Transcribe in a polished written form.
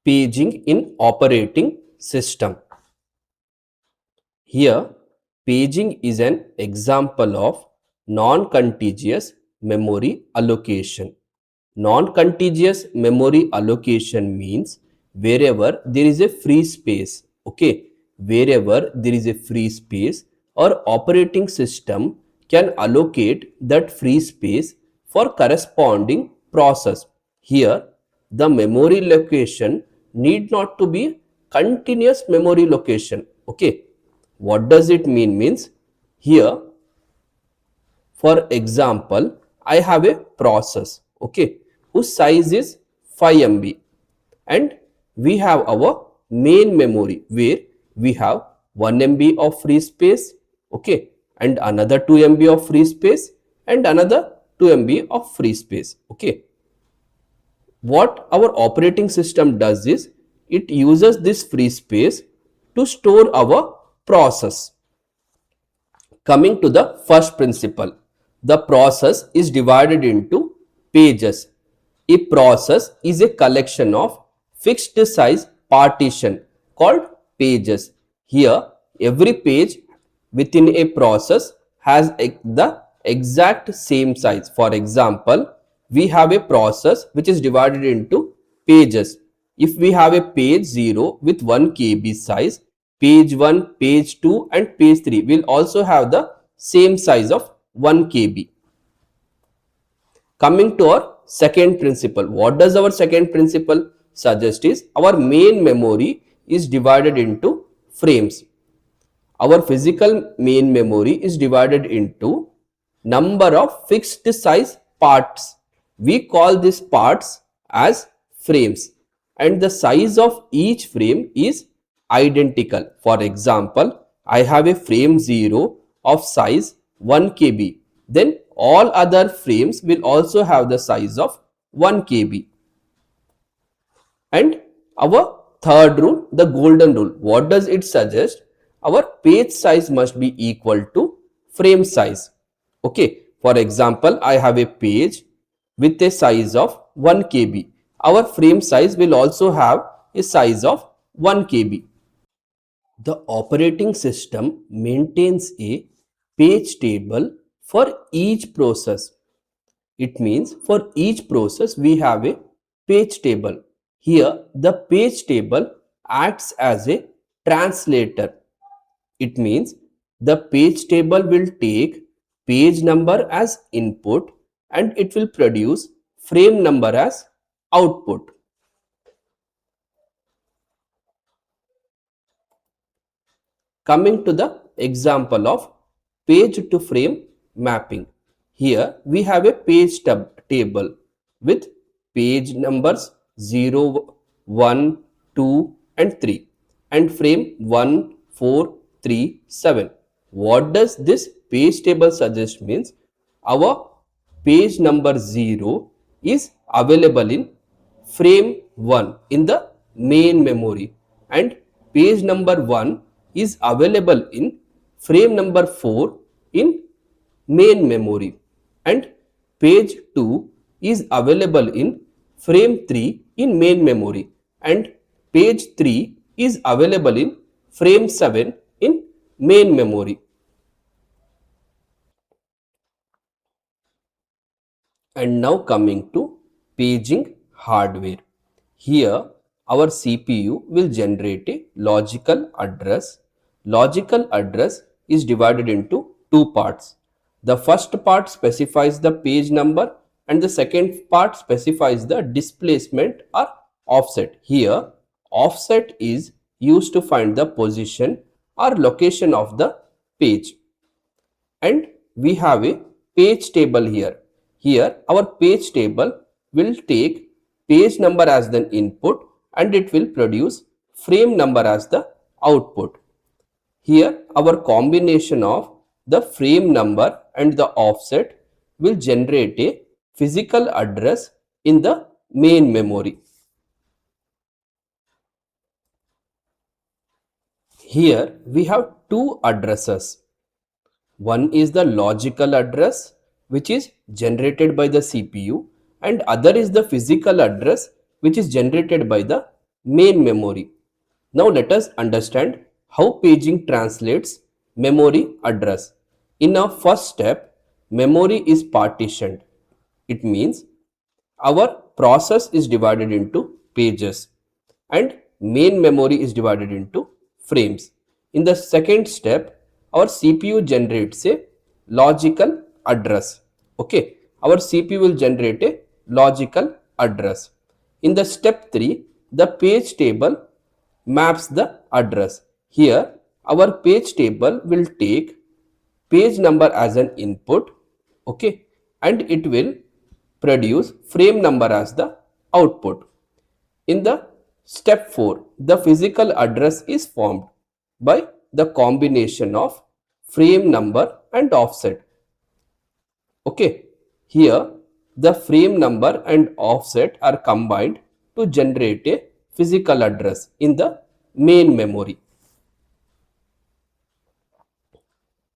Paging in operating system. Here, paging is an example of non-contiguous memory allocation. Non-contiguous memory allocation means wherever there is a free space, okay, wherever there is a free space, or operating system can allocate that free space for corresponding process. Here, the memory location need not to be continuous memory location, okay. What does it mean? Means here, for example, I have a process, okay, whose size is 5 MB, and we have our main memory where we have 1 MB of free space, okay, and another 2 MB of free space and another 2 MB of free space, okay. What our operating system does is it uses this free space to store our process. Coming to the first principle, the process is divided into pages. A process is a collection of fixed size partition called pages. Here, every page within a process has the exact same size. For example, we have a process which is divided into pages. If we have a page 0 with 1 KB size, page 1, page 2 and page 3 will also have the same size of 1 KB. Coming to our second principle, what does our second principle suggest is our main memory is divided into frames. Our physical main memory is divided into number of fixed size parts. We call these parts as frames, and the size of each frame is identical. For example, I have a frame 0 of size 1 KB. Then all other frames will also have the size of 1 KB. And our third rule, the golden rule, what does it suggest? Our page size must be equal to frame size. Okay, for example, I have a page with a size of 1 KB. Our frame size will also have a size of 1 KB. The operating system maintains a page table for each process. It means for each process we have a page table. Here the page table acts as a translator. It means the page table will take page number as input and it will produce frame number as output. Coming to the example of page to frame mapping. Here we have a page table with page numbers 0, 1, 2 and 3 and frame 1, 4, 3, 7. What does this page table suggest? Means our page number 0 is available in frame 1 in the main memory and page number 1 is available in frame number 4 in main memory and page 2 is available in frame 3 in main memory and page 3 is available in frame 7 in main memory. And now coming to paging hardware. Here our CPU will generate a logical address. Logical address is divided into two parts. The first part specifies the page number and the second part specifies the displacement or offset. Here offset is used to find the position or location of the page. And we have a page table here. Here our page table will take page number as the input and it will produce frame number as the output. Here our combination of the frame number and the offset will generate a physical address in the main memory. Here we have two addresses. One is the logical address which is generated by the CPU and other is the physical address which is generated by the main memory. Now let us understand how paging translates memory address. In our first step, memory is partitioned. It means our process is divided into pages and main memory is divided into frames. In the second step, our CPU generates a logical address. Okay, our CPU will generate a logical address. In the step 3, the page table maps the address. Here, our page table will take page number as an input, okay, and it will produce frame number as the output. In the step 4, the physical address is formed by the combination of frame number and offset. Okay, here the frame number and offset are combined to generate a physical address in the main memory.